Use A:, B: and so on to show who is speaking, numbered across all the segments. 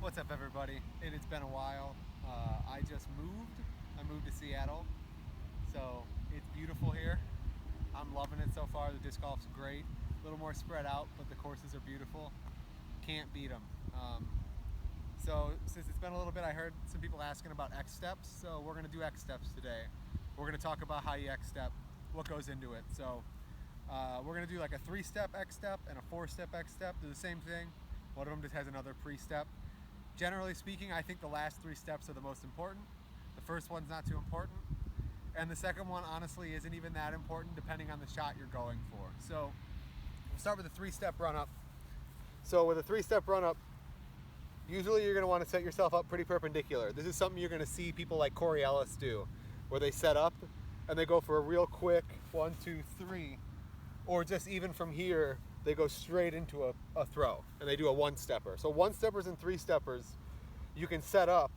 A: What's up, everybody? It's been a while. I just moved. I moved to Seattle, so it's beautiful here. I'm loving it so far. The disc golf's great. A little more spread out, but the courses are beautiful. Can't beat them. So since it's been a little bit, I heard some people asking about X steps. So we're gonna do X steps today. We're gonna talk about how you X step, what goes into it. So we're gonna do like a 3-step X step and a 4-step X step. They're the same thing. One of them just has another pre-step. Generally speaking, I think the last 3 steps are the most important. The first one's not too important. And the second one, honestly, isn't even that important depending on the shot you're going for. So we'll start with a 3-step run up. So with a 3-step run up, usually you're gonna wanna set yourself up pretty perpendicular. This is something you're gonna see people like Corey Ellis do, where they set up and they go for a real quick 1, 2, 3, or just even from here, they go straight into a throw and they do a 1-stepper. So 1-steppers and 3-steppers, you can set up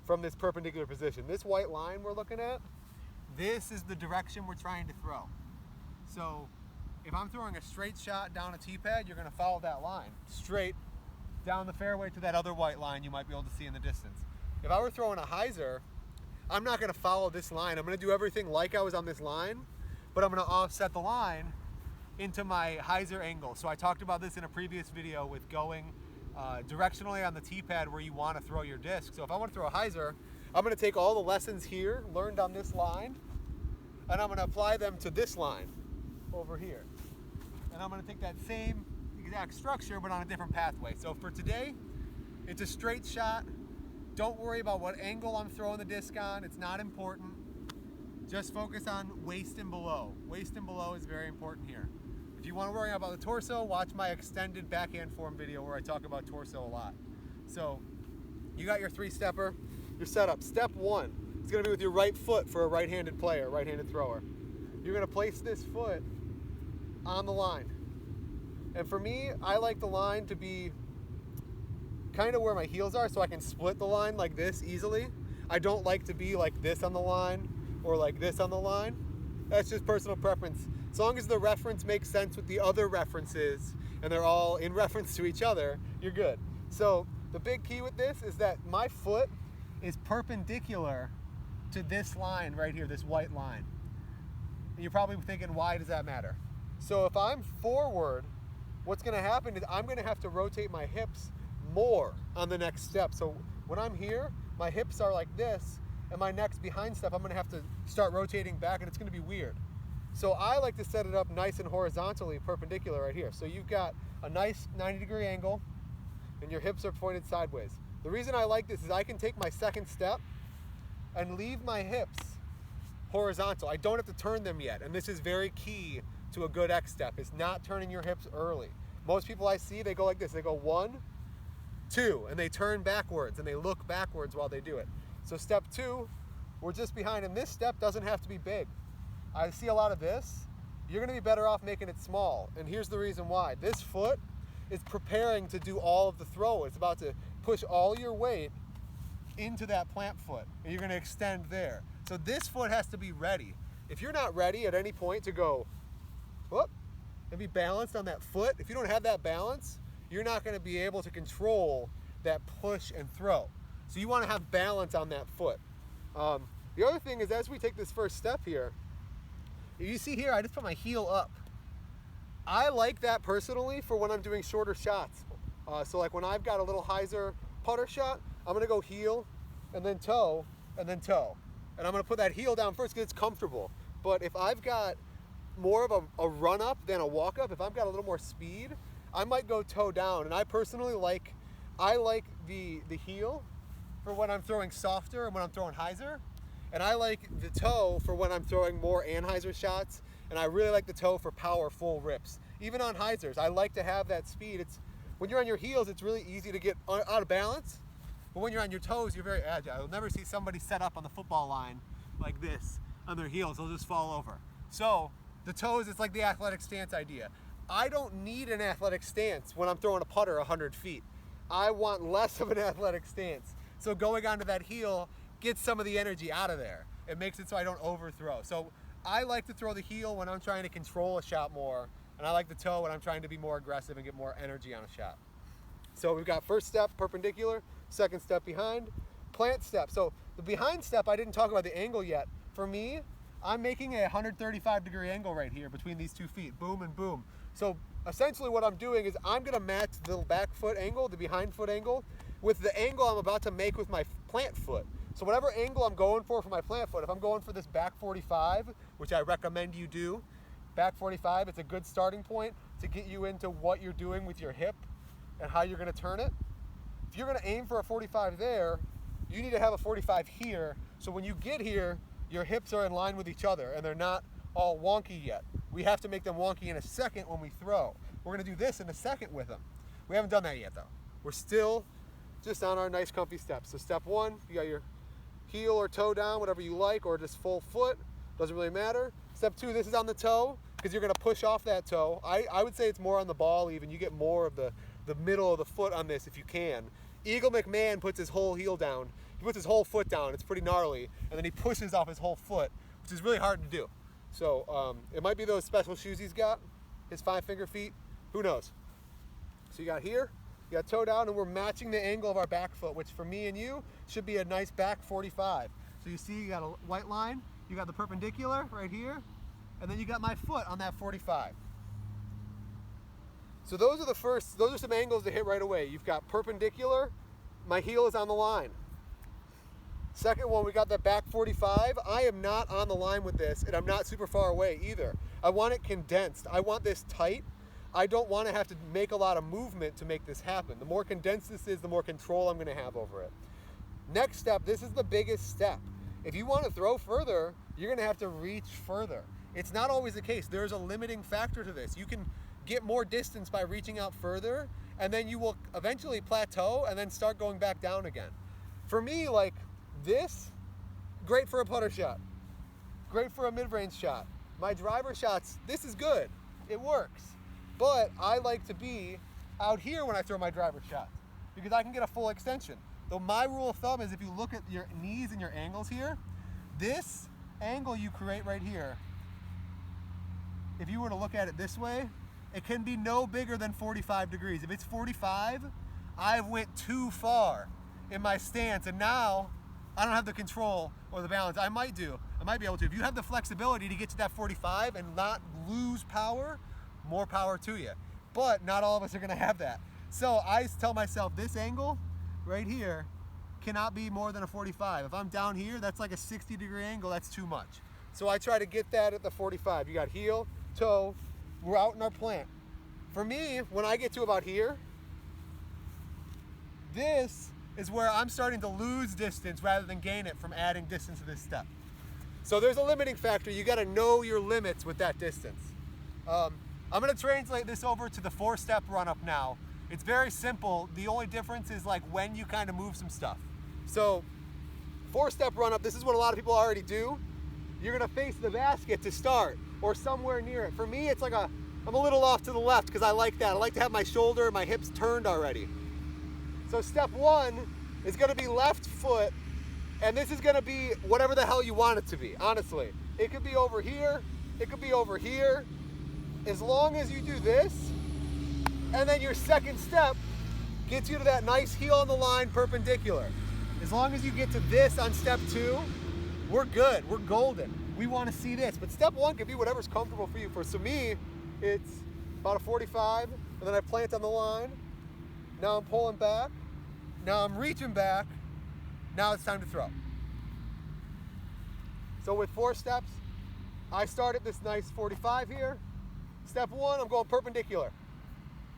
A: from this perpendicular position. This white line we're looking at, this is the direction we're trying to throw. So if I'm throwing a straight shot down a tee pad, you're gonna follow that line straight down the fairway to that other white line you might be able to see in the distance. If I were throwing a hyzer, I'm not gonna follow this line. I'm gonna do everything like I was on this line, but I'm gonna offset the line into my hyzer angle. So I talked about this in a previous video with going directionally on the tee pad where you want to throw your disc. So if I want to throw a hyzer, I'm going to take all the lessons here learned on this line and I'm going to apply them to this line over here. And I'm going to take that same exact structure but on a different pathway. So for today, it's a straight shot. Don't worry about what angle I'm throwing the disc on. It's not important. Just focus on waist and below. Waist and below is very important here. If you want to worry about the torso, watch my extended backhand form video where I talk about torso a lot. So you got your 3-stepper, your setup. Step 1 is going to be with your right foot for a right-handed player, right-handed thrower. You're going to place this foot on the line. And for me, I like the line to be kind of where my heels are so I can split the line like this easily. I don't like to be like this on the line or like this on the line. That's just personal preference. As long as the reference makes sense with the other references and they're all in reference to each other, you're good. So the big key with this is that my foot is perpendicular to this line right here, this white line. And you're probably thinking, why does that matter? So if I'm forward, what's gonna happen is I'm gonna have to rotate my hips more on the next step. So when I'm here, my hips are like this, and my next behind step, I'm gonna have to start rotating back and it's gonna be weird. So I like to set it up nice and horizontally perpendicular right here. So you've got a nice 90-degree angle and your hips are pointed sideways. The reason I like this is I can take my second step and leave my hips horizontal. I don't have to turn them yet. And this is very key to a good X step, is not turning your hips early. Most people I see, they go like this. They go 1, 2, and they turn backwards and they look backwards while they do it. So step 2, we're just behind, and this step doesn't have to be big. I see a lot of this. You're gonna be better off making it small. And here's the reason why. This foot is preparing to do all of the throw. It's about to push all your weight into that plant foot and you're gonna extend there. So this foot has to be ready. If you're not ready at any point to go, whoop, and be balanced on that foot, if you don't have that balance, you're not gonna be able to control that push and throw. So you wanna have balance on that foot. The other thing is, as we take this first step here, you see here, I just put my heel up. I like that personally for when I'm doing shorter shots. So like when I've got a little hyzer putter shot, I'm gonna go heel and then toe and then toe. And I'm gonna put that heel down first because it's comfortable. But if I've got more of a run up than a walk up, if I've got a little more speed, I might go toe down. And I personally like the heel for when I'm throwing softer and when I'm throwing hyzer. And I like the toe for when I'm throwing more anhyzer shots, and I really like the toe for powerful rips. Even on hyzers, I like to have that speed. When you're on your heels, it's really easy to get out of balance, but when you're on your toes, you're very agile. You'll never see somebody set up on the football line like this on their heels. They'll just fall over. So the toes, it's like the athletic stance idea. I don't need an athletic stance when I'm throwing a putter 100 feet. I want less of an athletic stance. So going onto that heel gets some of the energy out of there. It makes it so I don't overthrow. So I like to throw the heel when I'm trying to control a shot more, and I like the toe when I'm trying to be more aggressive and get more energy on a shot. So we've got first step, perpendicular, second step behind, plant step. So the behind step, I didn't talk about the angle yet. For me, I'm making a 135-degree angle right here between these 2 feet, boom and boom. So essentially what I'm doing is I'm gonna match the back foot angle, the behind foot angle, with the angle I'm about to make with my plant foot. So whatever angle I'm going for my plant foot, if I'm going for this back 45, which I recommend you do, back 45, it's a good starting point to get you into what you're doing with your hip and how you're gonna turn it. If you're gonna aim for a 45 there, you need to have a 45 here, so when you get here, your hips are in line with each other and they're not all wonky yet. We have to make them wonky in a second when we throw. We're gonna do this in a second with them. We haven't done that yet though. We're still just on our nice comfy steps. So step 1, you got your heel or toe down, whatever you like, or just full foot, doesn't really matter. Step 2, this is on the toe, because you're gonna push off that toe. I would say it's more on the ball even. You get more of the middle of the foot on this if you can. Eagle McMahon puts his whole heel down. He puts his whole foot down, it's pretty gnarly, and then he pushes off his whole foot, which is really hard to do. So it might be those special shoes he's got, his 5-finger feet, who knows. So you got here, you got toe down, and we're matching the angle of our back foot, which for me and you should be a nice back 45. So you see you got a white line, you got the perpendicular right here, and then you got my foot on that 45. So those are some angles to hit right away. You've got perpendicular, my heel is on the line. Second one, we got that back 45. I am not on the line with this, and I'm not super far away either. I want it condensed. I want this tight. I don't want to have to make a lot of movement to make this happen. The more condensed this is, the more control I'm going to have over it. Next step, this is the biggest step. If you want to throw further, you're going to have to reach further. It's not always the case. There's a limiting factor to this. You can get more distance by reaching out further, and then you will eventually plateau and then start going back down again. For me, like this, great for a putter shot, great for a mid-range shot. My driver shots, this is good, it works. But I like to be out here when I throw my driver shots because I can get a full extension. Though my rule of thumb is if you look at your knees and your angles here, this angle you create right here, if you were to look at it this way, it can be no bigger than 45 degrees. If it's 45, I've went too far in my stance, and now I don't have the control or the balance. I might be able to. If you have the flexibility to get to that 45 and not lose power, more power to you. But not all of us are gonna have that. So I tell myself this angle right here cannot be more than a 45. If I'm down here, that's like a 60-degree angle, that's too much. So I try to get that at the 45. You got heel, toe, we're out in our plant. For me, when I get to about here, this is where I'm starting to lose distance rather than gain it from adding distance to this step. So there's a limiting factor. You gotta know your limits with that distance. I'm gonna translate this over to the 4-step run-up now. It's very simple. The only difference is like when you kind of move some stuff. So 4-step run-up, this is what a lot of people already do. You're gonna face the basket to start or somewhere near it. For me, it's like I'm a little off to the left because I like that. I like to have my shoulder, my hips turned already. So step 1 is gonna be left foot, and this is gonna be whatever the hell you want it to be, honestly. It could be over here, it could be over here. As long as you do this, and then your second step gets you to that nice heel on the line perpendicular. As long as you get to this on step 2, we're good, we're golden. We wanna see this, but step 1 can be whatever's comfortable for you. For me, it's about a 45, and then I plant on the line. Now I'm pulling back. Now I'm reaching back. Now it's time to throw. So with 4 steps, I start at this nice 45 here. Step 1, I'm going perpendicular.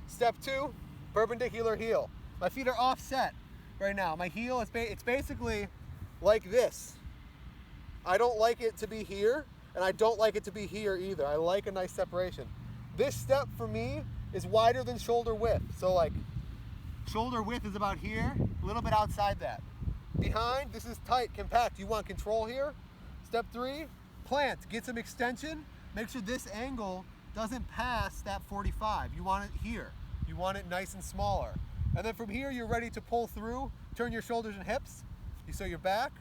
A: Step 2, perpendicular heel. My feet are offset right now. My heel, it's basically like this. I don't like it to be here, and I don't like it to be here either. I like a nice separation. This step for me is wider than shoulder width. So like shoulder width is about here, a little bit outside that. Behind, this is tight, compact. You want control here. Step 3, plant, get some extension. Make sure this angle doesn't pass that 45. You want it here. You want it nice and smaller. And then from here, you're ready to pull through, turn your shoulders and hips. So you're back,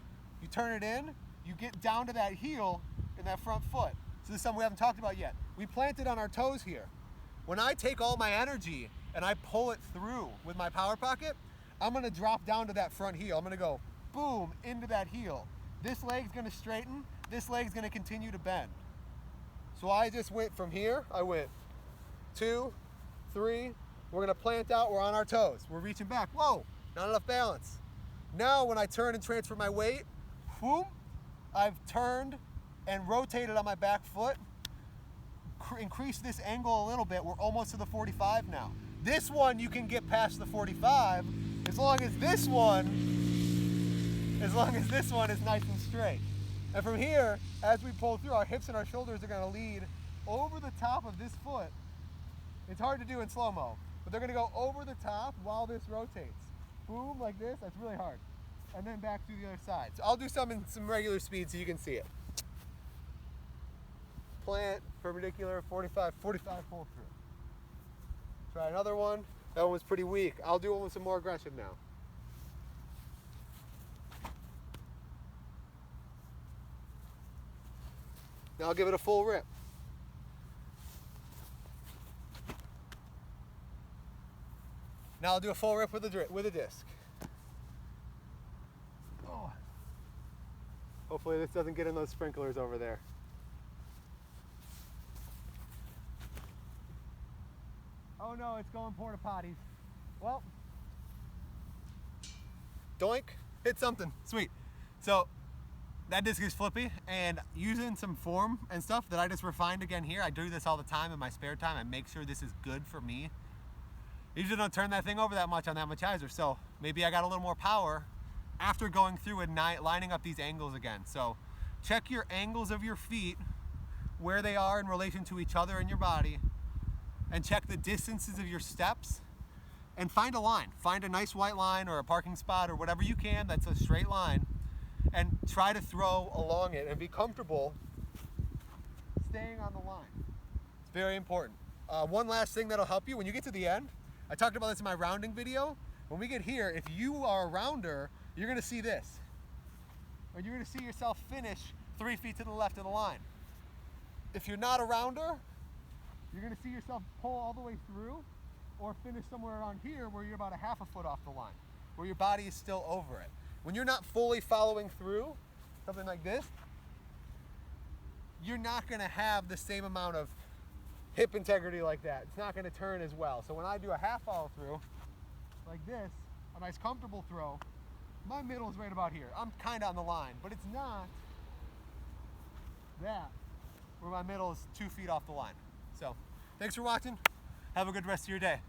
A: you turn it in, you get down to that heel in that front foot. So this is something we haven't talked about yet. We planted on our toes here. When I take all my energy and I pull it through with my power pocket, I'm gonna drop down to that front heel. I'm gonna go boom into that heel. This leg's gonna straighten, this leg's gonna continue to bend. So I just went from here, I went 2, 3, we're gonna plant out, we're on our toes. We're reaching back, whoa, not enough balance. Now when I turn and transfer my weight, whoop, I've turned and rotated on my back foot, increase this angle a little bit, we're almost to the 45 now. This one you can get past the 45 as long as this one is nice and straight. And from here, as we pull through, our hips and our shoulders are gonna lead over the top of this foot. It's hard to do in slow-mo, but they're gonna go over the top while this rotates. Boom, like this, that's really hard. And then back to the other side. So I'll do some in some regular speed so you can see it. Plant, perpendicular, 45, pull through. Try another one. That one was pretty weak. I'll do one with some more aggression now. Now I'll give it a full rip. Now I'll do a full rip with a disc. Oh. Hopefully this doesn't get in those sprinklers over there. Oh no, it's going porta potties. Well, doink, hit something, sweet. So that disc is flippy, and using some form and stuff that I just refined again here, I do this all the time in my spare time. I make sure this is good for me. Usually don't turn that thing over that much on that much hyzer, so maybe I got a little more power after going through and lining up these angles again. So check your angles of your feet, where they are in relation to each other and your body, and check the distances of your steps, and find a line. Find a nice white line or a parking spot or whatever you can that's a straight line, and try to throw along it and be comfortable staying on the line. It's very important. One last thing that'll help you when you get to the end, I talked about this in my rounding video. When we get here, if you are a rounder, you're gonna see this. Or you're gonna see yourself finish 3 feet to the left of the line. If you're not a rounder, you're gonna see yourself pull all the way through or finish somewhere around here where you're about a half a foot off the line, where your body is still over it. When you're not fully following through, something like this, you're not gonna have the same amount of hip integrity like that. It's not gonna turn as well. So when I do a half follow through, like this, a nice comfortable throw, my middle is right about here. I'm kinda on the line, but it's not that, where my middle is 2 feet off the line. So, thanks for watching. Have a good rest of your day.